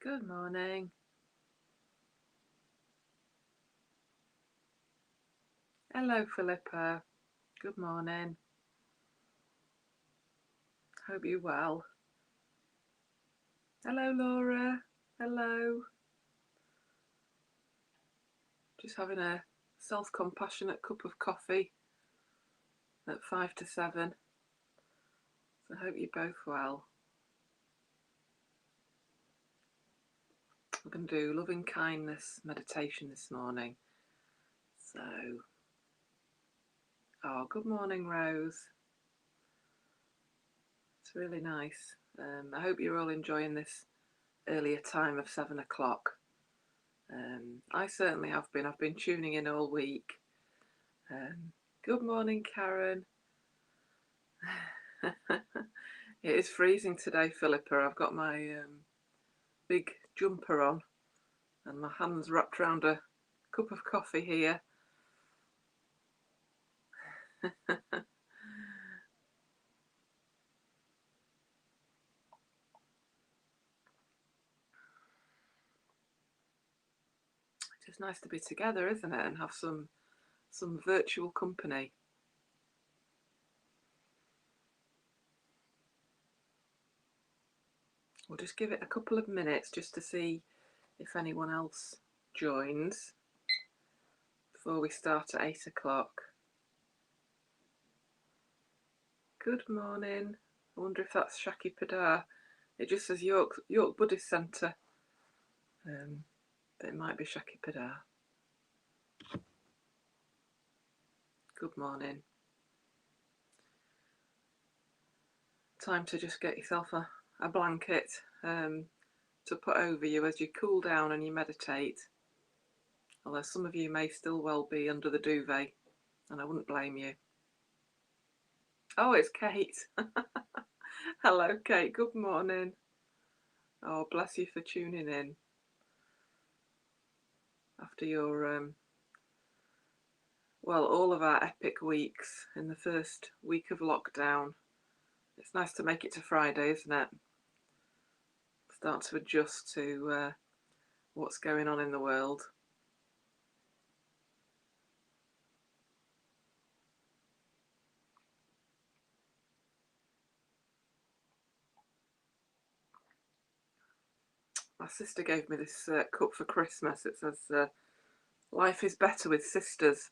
Good morning. Hello, Philippa. Good morning. Hope you're well. Hello, Laura. Hello. Just having a self-compassionate cup of coffee at 5 to 7. So I hope you're both well. We're going to do loving kindness meditation this morning. So, good morning, Rose. It's really nice. I hope you're all enjoying this earlier time of 7 o'clock. I certainly have been. I've been tuning in all week. Good morning, Karen. It is freezing today, Philippa. I've got my big jumper on and my hands wrapped around a cup of coffee here. It is nice to be together, isn't it, and have some virtual company. We'll just give it a couple of minutes just to see if anyone else joins before we start at 8 o'clock. Good morning. I wonder if that's Shaki Padar. It just says York Buddhist Centre. But it might be Shaki Padar. Good morning. Time to just get yourself a blanket to put over you as you cool down and you meditate. Although some of you may still well be under the duvet, and I wouldn't blame you. Oh, it's Kate. Hello, Kate. Good morning. Oh, bless you for tuning in after your all of our epic weeks in the first week of lockdown. It's nice to make it to Friday, isn't it? Start to adjust to what's going on in the world. My sister gave me this cup for Christmas. It says, life is better with sisters.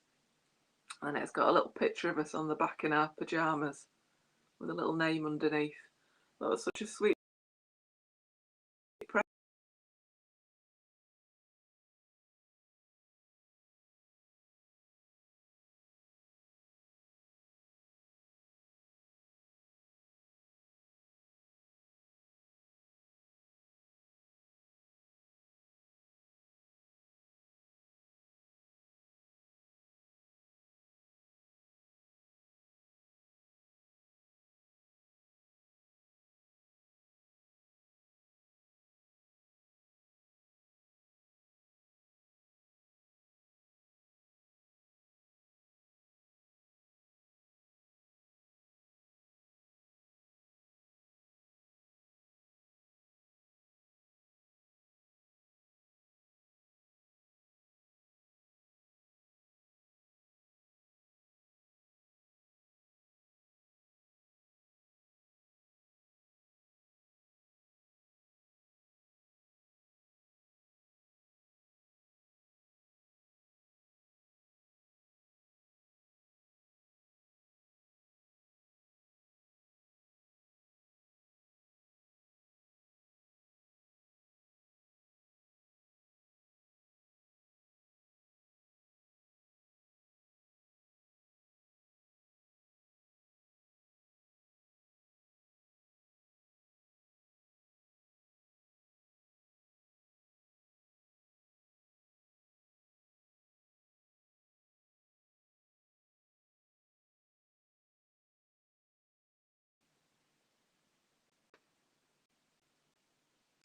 And it's got a little picture of us on the back in our pyjamas with a little name underneath. That was such a sweet present.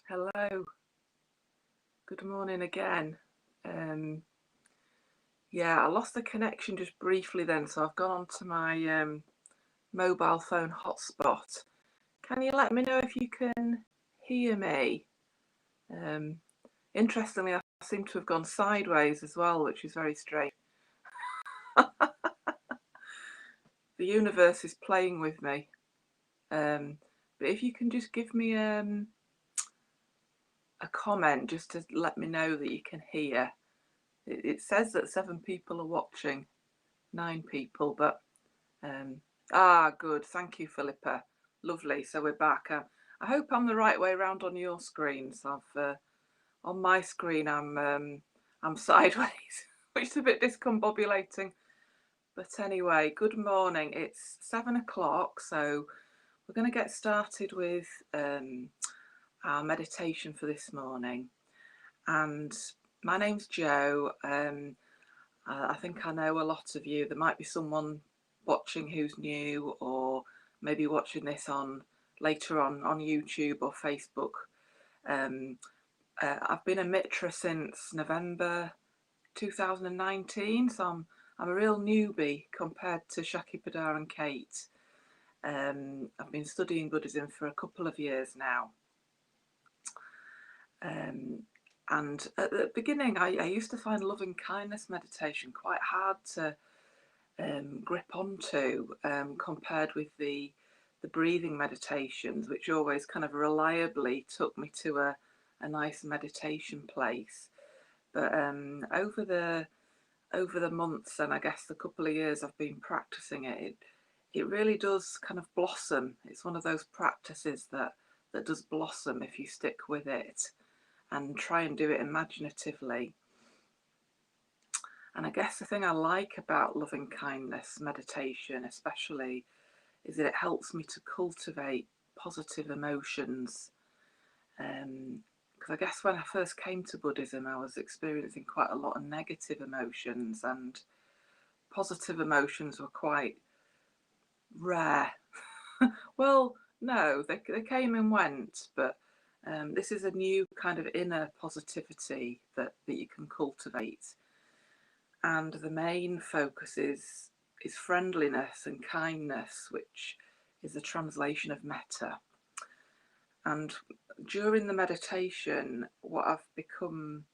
Hello. Good morning again. Yeah, I lost the connection just briefly then, so I've gone onto my mobile phone hotspot. Can you let me know if you can hear me? Interestingly, I seem to have gone sideways as well, which is very strange. The universe is playing with me. But if you can just give me a comment just to let me know that you can hear. It says that 7 people are watching, 9 people, but good. Thank you, Philippa. Lovely. So we're back. I hope I'm the right way around on your screen. So on my screen I'm sideways, which is a bit discombobulating. But anyway, good morning. It's 7 o'clock, so we're going to get started with our meditation for this morning. And my name's Jo. I think I know a lot of you. There might be someone watching who's new, or maybe watching this later on YouTube or Facebook. I've been a mitra since November 2019, so I'm a real newbie compared to Shakipada and Kate. I've been studying Buddhism for a couple of years now. And at the beginning, I used to find loving kindness meditation quite hard to grip onto, compared with the breathing meditations, which always kind of reliably took me to a nice meditation place. But over the months, and I guess the couple of years I've been practicing it really does kind of blossom. It's one of those practices that does blossom if you stick with it and try and do it imaginatively. And I guess the thing I like about loving kindness meditation especially is that it helps me to cultivate positive emotions. Because I guess when I first came to Buddhism, I was experiencing quite a lot of negative emotions, and positive emotions were quite rare. Well, no, they came and went, but this is a new kind of inner positivity that you can cultivate. And the main focus is friendliness and kindness, which is a translation of metta. And during the meditation, what I've become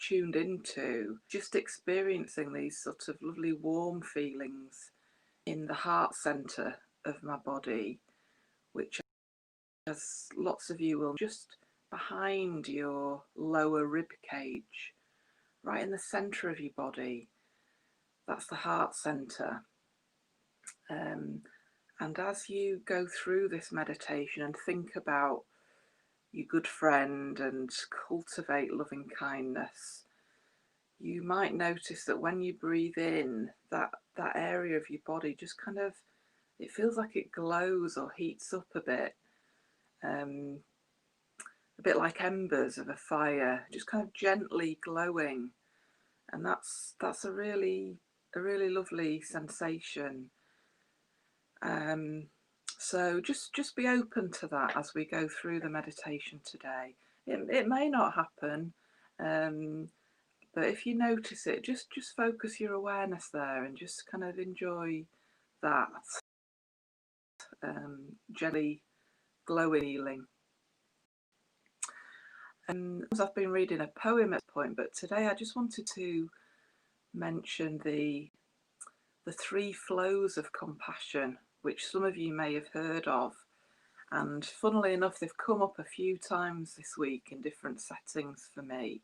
tuned into, just experiencing these sort of lovely warm feelings in the heart centre of my body, which, as lots of you will, just behind your lower rib cage, right in the centre of your body. That's the heart centre. And as you go through this meditation and think about your good friend and cultivate loving kindness, you might notice that when you breathe in, that area of your body just kind of, it feels like it glows or heats up a bit like embers of a fire, just kind of gently glowing. And that's a really lovely sensation. So just be open to that as we go through the meditation today. It may not happen, but if you notice it, just focus your awareness there and just kind of enjoy that jelly glowing feeling. I've been reading a poem at this point, but today I just wanted to mention the 3 flows of compassion, which some of you may have heard of. And funnily enough, they've come up a few times this week in different settings for me.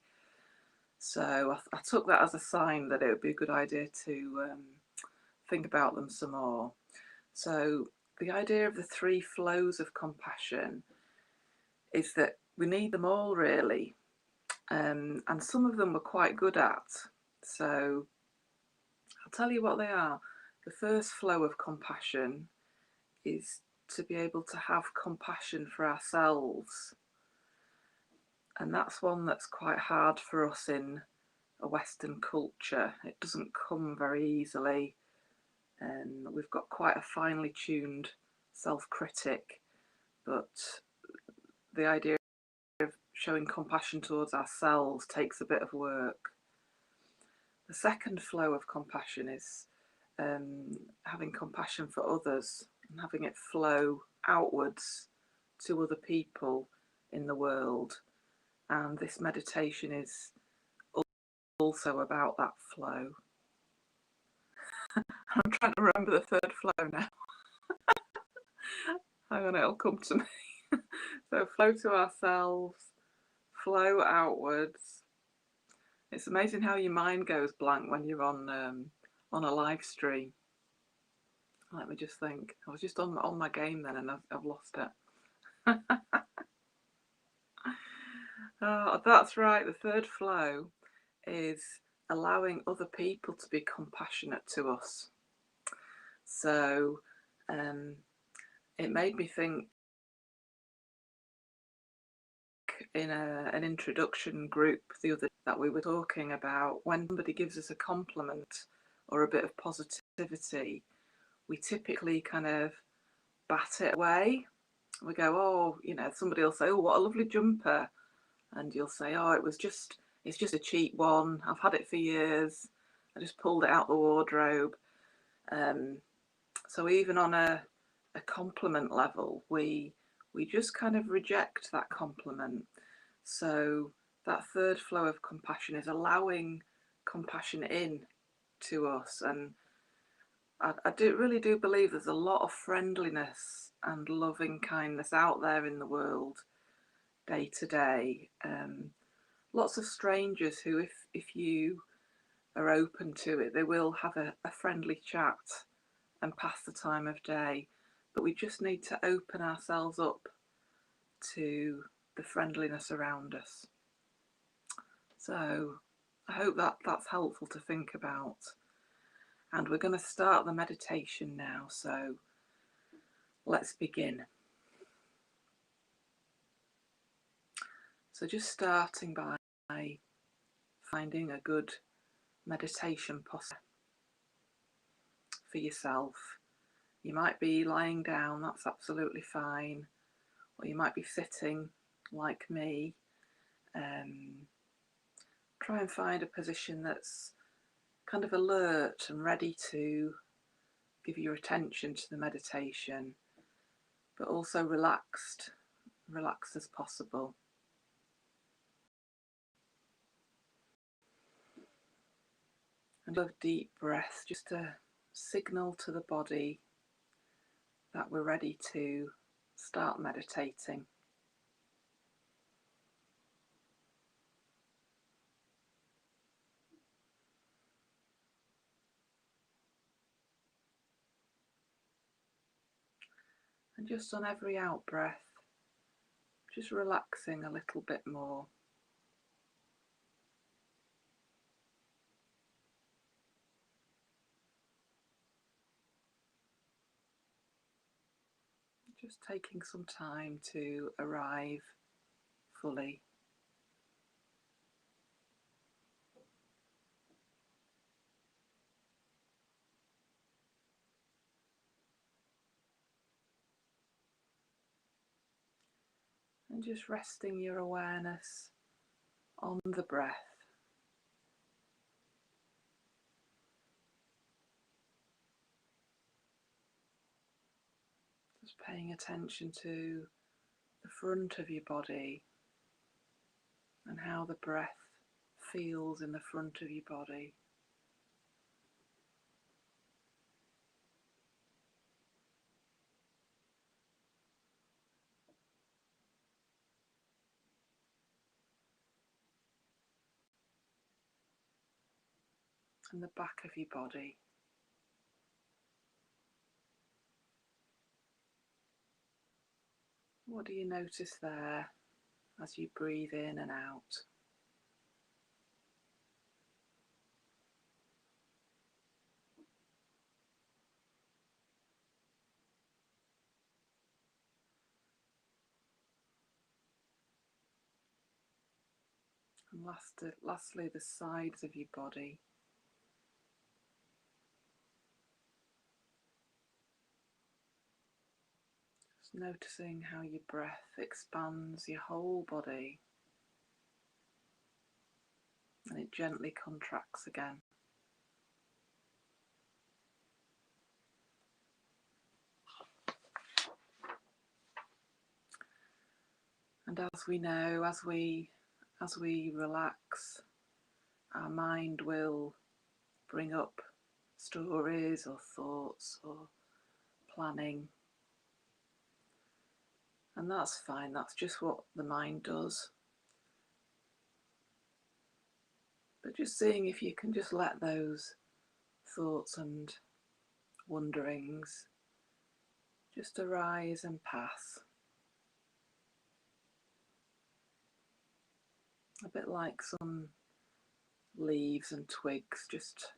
So I took that as a sign that it would be a good idea to think about them some more. So the idea of the 3 flows of compassion is that we need them all, really. And some of them we're quite good at. So I'll tell you what they are. The first flow of compassion is to be able to have compassion for ourselves. And that's one that's quite hard for us in a Western culture. It doesn't come very easily. We've got quite a finely tuned self-critic, but the idea of showing compassion towards ourselves takes a bit of work. The second flow of compassion is having compassion for others and having it flow outwards to other people in the world. And this meditation is also about that flow. I'm trying to remember the third flow now. Hang on, it'll come to me. So flow to ourselves, flow outwards. It's amazing how your mind goes blank when you're on a live stream. Let me just think. I was just on my game then, and I've lost it. Oh, that's right. The third flow is allowing other people to be compassionate to us. So it made me think in an introduction group the other day that we were talking about when somebody gives us a compliment or a bit of positivity, we typically kind of bat it away. We go, oh, somebody will say, oh, what a lovely jumper. And you'll say, oh, it's just a cheap one. I've had it for years. I just pulled it out the wardrobe. So even on a compliment level, we just kind of reject that compliment. So that third flow of compassion is allowing compassion in to us. And I really do believe there's a lot of friendliness and loving kindness out there in the world day to day. Lots of strangers who, if you are open to it, they will have a friendly chat and pass the time of day. But we just need to open ourselves up to the friendliness around us. So I hope that's helpful to think about. And we're going to start the meditation now. So let's begin. So just starting by finding a good meditation posture for yourself. You might be lying down, that's absolutely fine. Or you might be sitting like me. Try and find a position that's kind of alert and ready to give your attention to the meditation, but also relaxed as possible. And a deep breath, just a signal to the body that we're ready to start meditating. And just on every out breath, just relaxing a little bit more. Just taking some time to arrive fully. And just resting your awareness on the breath. Just paying attention to the front of your body and how the breath feels in the front of your body. And the back of your body. What do you notice there as you breathe in and out? And lastly, the sides of your body. Just noticing how your breath expands your whole body and it gently contracts again. And as we know, as we as we relax, our mind will bring up stories or thoughts or planning. And that's fine, that's just what the mind does. But just seeing if you can just let those thoughts and wonderings just arise and pass. A bit like some leaves and twigs just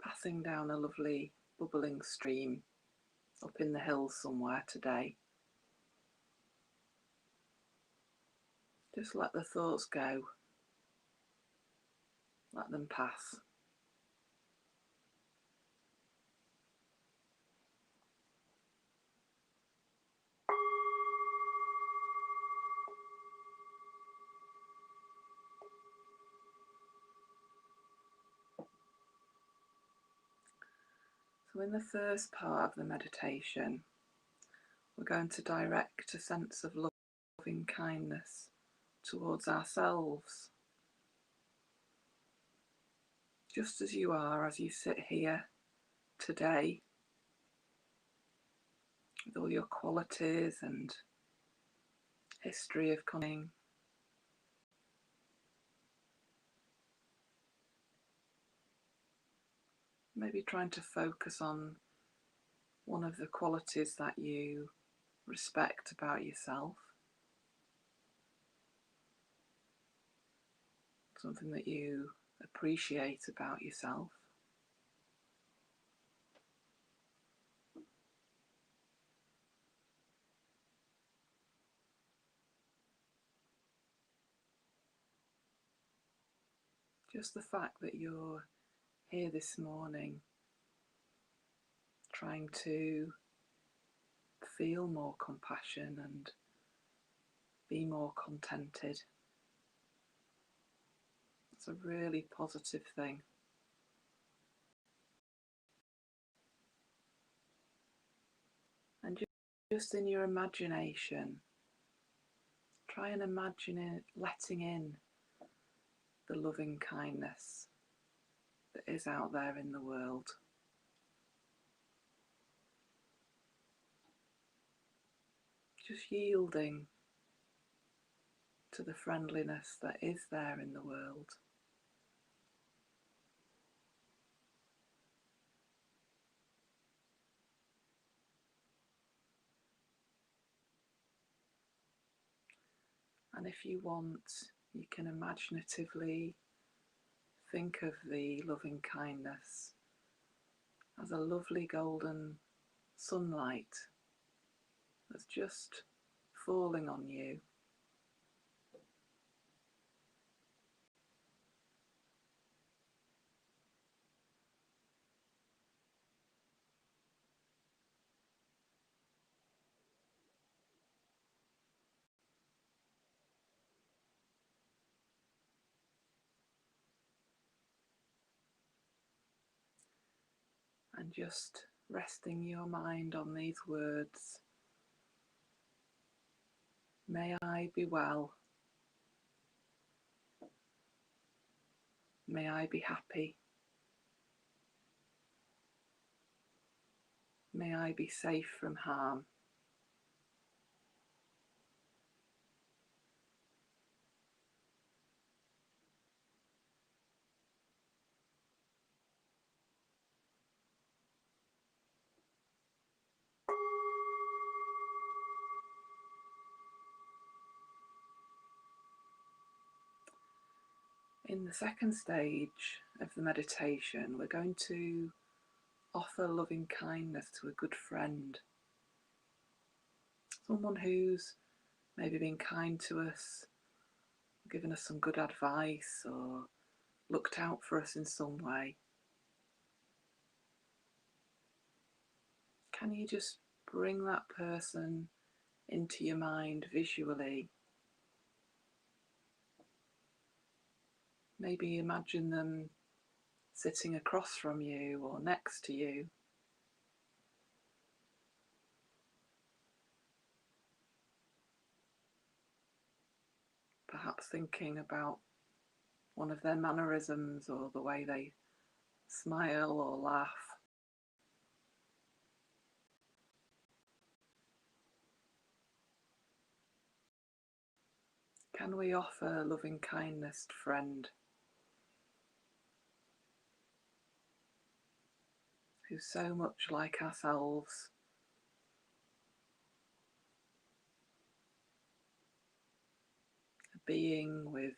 passing down a lovely bubbling stream up in the hills somewhere today. Just let the thoughts go. Let them pass. So in the first part of the meditation, we're going to direct a sense of loving kindness towards ourselves. Just as you are, as you sit here today, with all your qualities and history of coming. Maybe trying to focus on one of the qualities that you respect about yourself, something that you appreciate about yourself. Just the fact that you're here this morning trying to feel more compassion and be more contented. It's a really positive thing. And just in your imagination, try and imagine it letting in the loving kindness that is out there in the world. Just yielding to the friendliness that is there in the world. And if you want, you can imaginatively think of the loving kindness as a lovely golden sunlight that's just falling on you. And just resting your mind on these words. May I be well. May I be happy. May I be safe from harm. In the second stage of the meditation, we're going to offer loving kindness to a good friend, someone who's maybe been kind to us, given us some good advice, or looked out for us in some way. Can you just bring that person into your mind visually? Maybe imagine them sitting across from you or next to you. perhaps thinking about one of their mannerisms or the way they smile or laugh. Can we offer loving kindness to friend who's so much like ourselves, a being with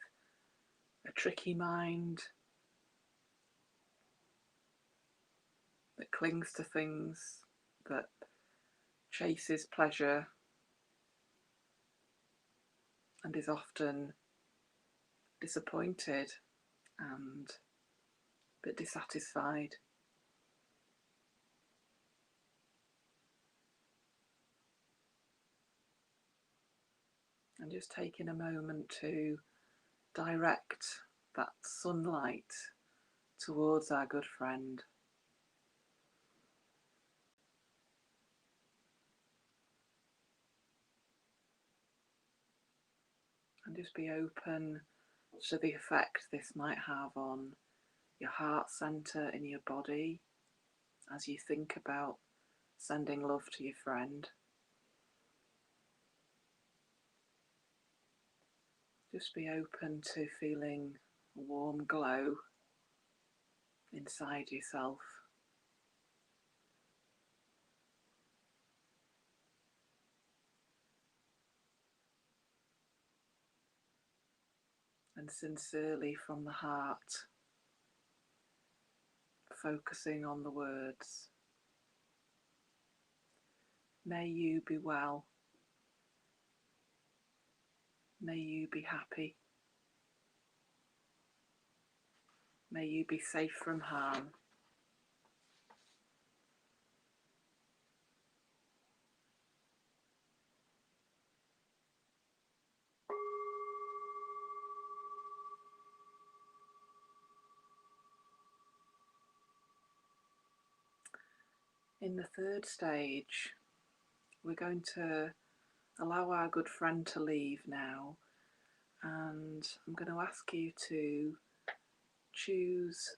a tricky mind that clings to things, that chases pleasure and is often disappointed and a bit dissatisfied. And just taking a moment to direct that sunlight towards our good friend. And just be open to the effect this might have on your heart centre in your body as you think about sending love to your friend. Just be open to feeling a warm glow inside yourself. And sincerely from the heart, focusing on the words. May you be well. May you be happy. May you be safe from harm. In the third stage, we're going to allow our good friend to leave now, and I'm going to ask you to choose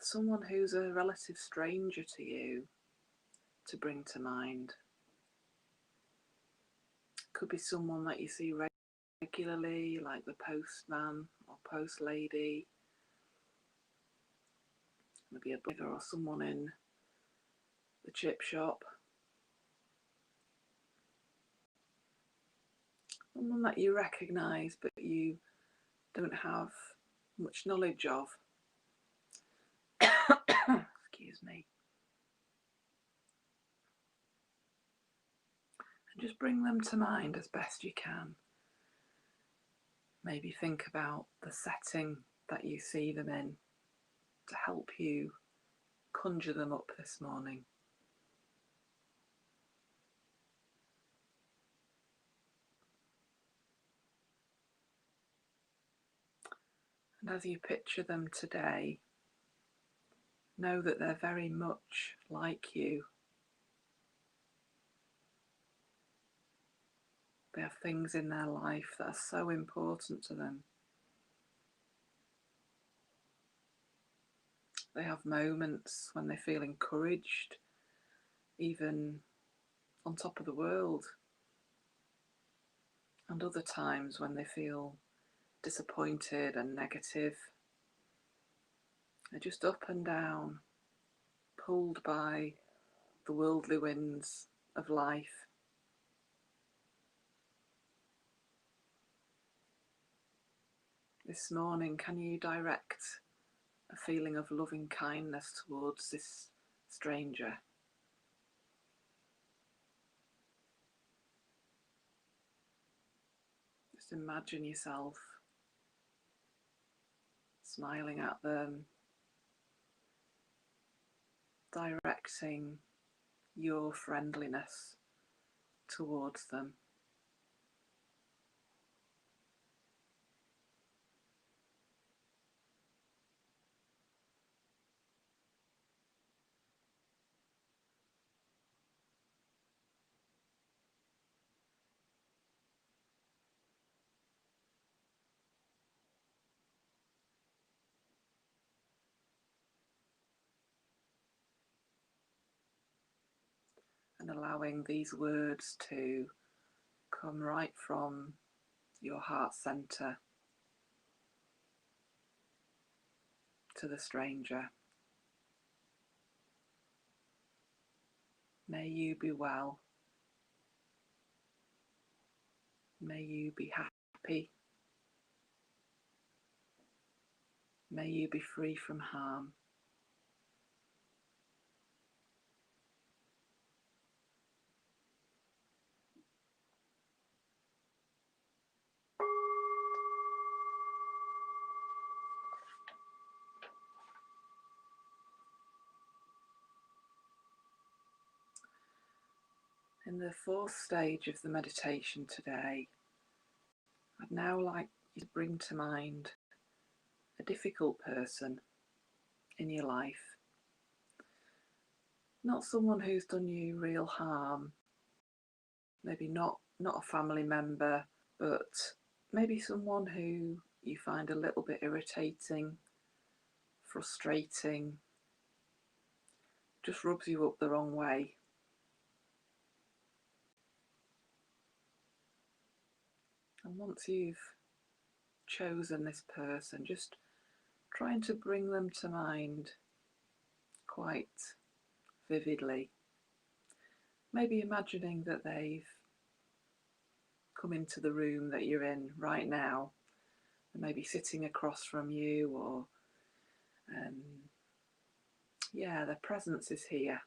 someone who's a relative stranger to you to bring to mind. Could be someone that you see regularly, like the postman or post lady, maybe a bugger or someone in the chip shop. Someone that you recognise but you don't have much knowledge of. Excuse me. And just bring them to mind as best you can. Maybe think about the setting that you see them in to help you conjure them up this morning. And as you picture them today, know that they're very much like you. They have things in their life that are so important to them. They have moments when they feel encouraged, even on top of the world, and other times when they feel disappointed and negative. They're just up and down, pulled by the worldly winds of life. This morning, can you direct a feeling of loving kindness towards this stranger? Just imagine yourself smiling at them, directing your friendliness towards them. allowing these words to come right from your heart centre to the stranger. May you be well. May you be happy. May you be free from harm. In the fourth stage of the meditation today, I'd now like you to bring to mind a difficult person in your life. Not someone who's done you real harm, maybe not a family member, but maybe someone who you find a little bit irritating, frustrating, just rubs you up the wrong way. And once you've chosen this person, just trying to bring them to mind quite vividly. Maybe imagining that they've come into the room that you're in right now, and maybe sitting across from you, or their presence is here.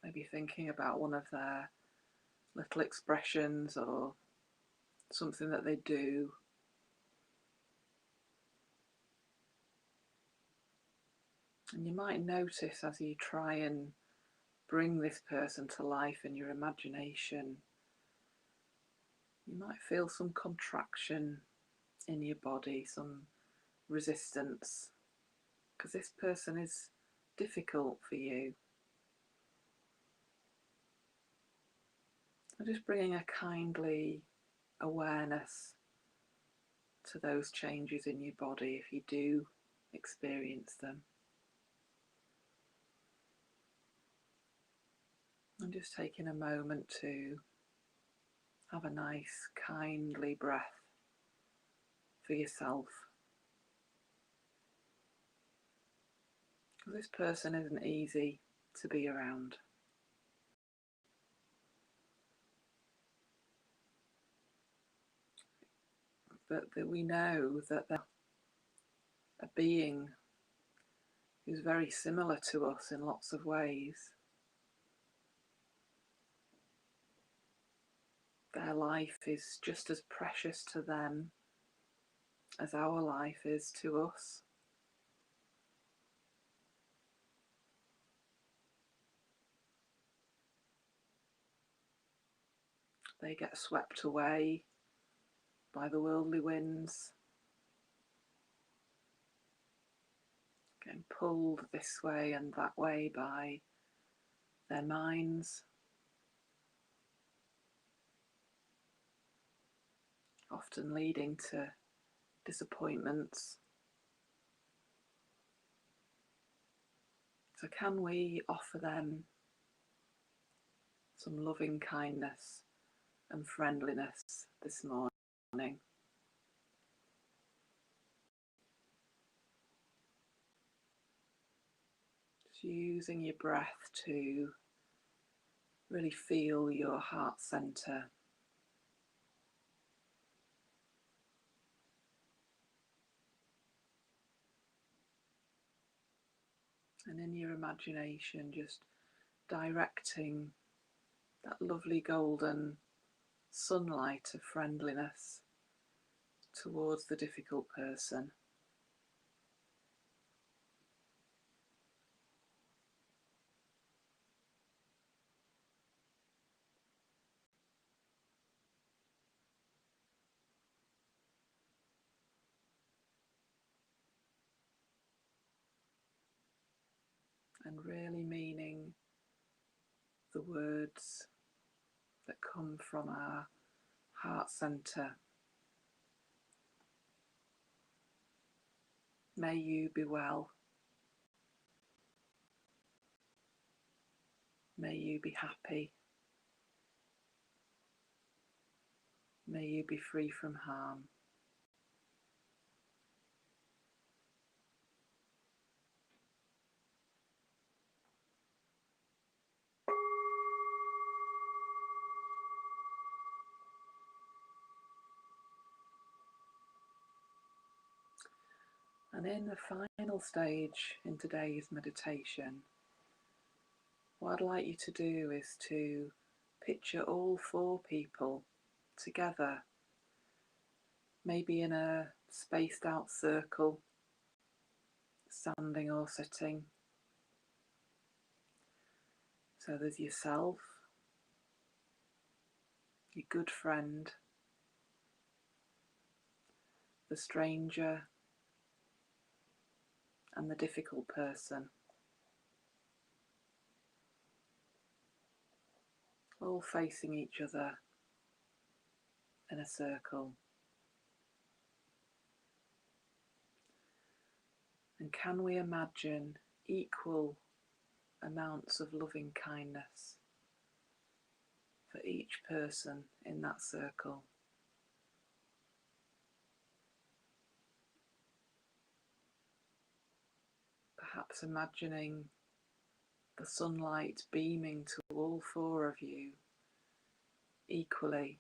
Maybe thinking about one of their little expressions or something that they do. And you might notice as you try and bring this person to life in your imagination, you might feel some contraction in your body, some resistance, because this person is difficult for you. And just bringing a kindly awareness to those changes in your body if you do experience them. And just taking a moment to have a nice, kindly breath for yourself. Because this person isn't easy to be around. But that we know that they're a being who's very similar to us in lots of ways. Their life is just as precious to them as our life is to us. They get swept away by the worldly winds, getting pulled this way and that way by their minds, often leading to disappointments. So can we offer them some loving kindness and friendliness this morning? Just using your breath to really feel your heart centre. And in your imagination, just directing that lovely golden sunlight of friendliness towards the difficult person. And really meaning the words that come from our heart centre. May you be well. May you be happy. May you be free from harm. And in the final stage in today's meditation, what I'd like you to do is to picture all 4 people together, maybe in a spaced out circle, standing or sitting. So there's yourself, your good friend, the stranger, and the difficult person, all facing each other in a circle. And can we imagine equal amounts of loving kindness for each person in that circle? Perhaps imagining the sunlight beaming to all 4 of you equally.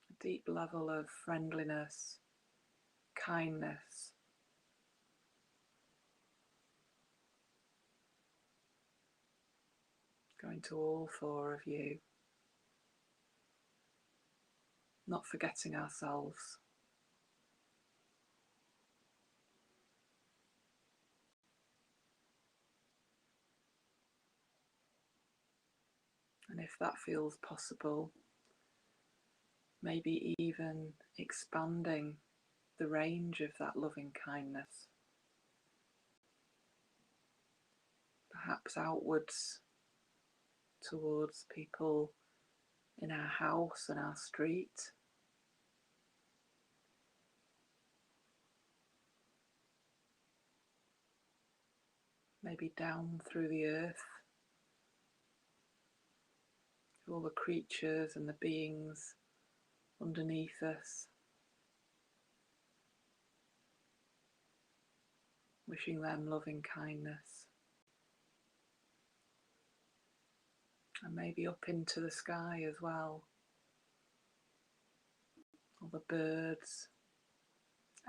A deep level of friendliness, kindness, going to all 4 of you, not forgetting ourselves. And if that feels possible, maybe even expanding the range of that loving kindness, perhaps outwards towards people in our house and our street, maybe down through the earth, all the creatures and the beings underneath us, wishing them loving kindness. And maybe up into the sky as well, all the birds,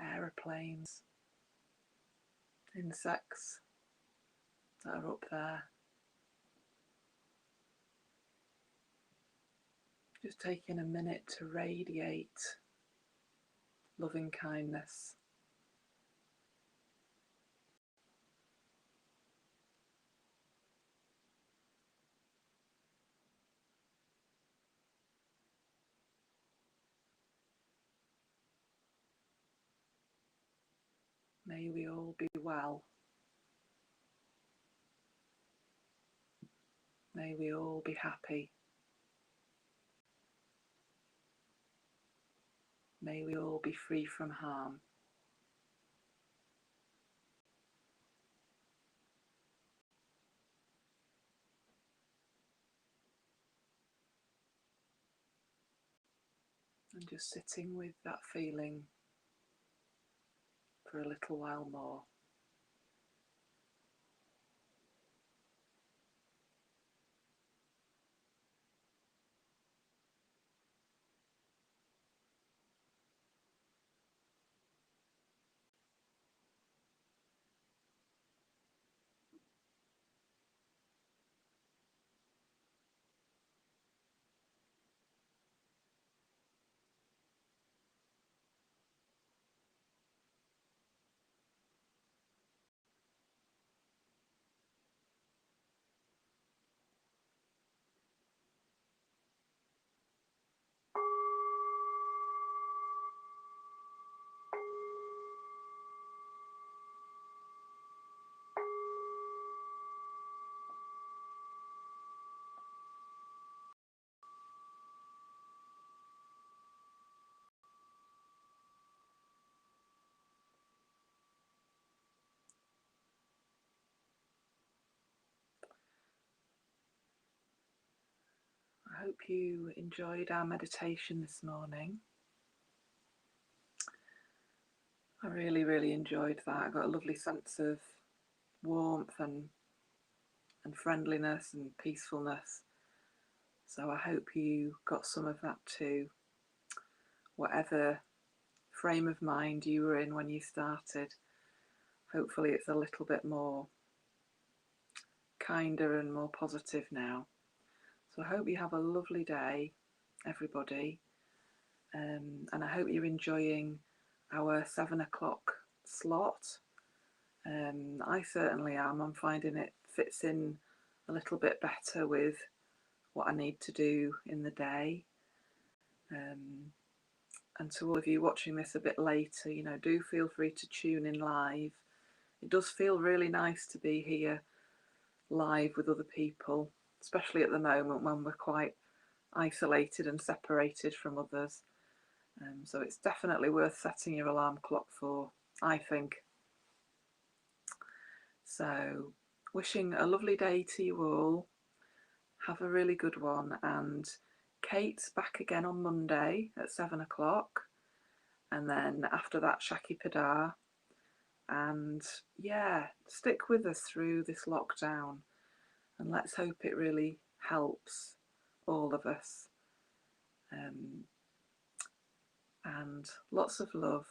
aeroplanes, insects that are up there. Just taking a minute to radiate loving kindness. May we all be well. May we all be happy. May we all be free from harm. And just sitting with that feeling for a little while more. hope you enjoyed our meditation this morning. I really enjoyed that. I got a lovely sense of warmth and friendliness and peacefulness. So I hope you got some of that too, whatever frame of mind you were in when you started. Hopefully it's a little bit more kinder and more positive now. So I hope you have a lovely day, everybody, and I hope you're enjoying our 7 o'clock slot. I certainly am. I'm finding it fits in a little bit better with what I need to do in the day. And to all of you watching this a bit later, do feel free to tune in live. It does feel really nice to be here live with other people, especially at the moment when we're quite isolated and separated from others. So it's definitely worth setting your alarm clock for, I think. So wishing a lovely day to you all. Have a really good one. And Kate's back again on Monday at 7 o'clock. And then after that, Shaki Padar. And yeah, stick with us through this lockdown. And let's hope it really helps all of us. And lots of love.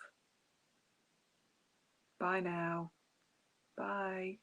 Bye now. Bye.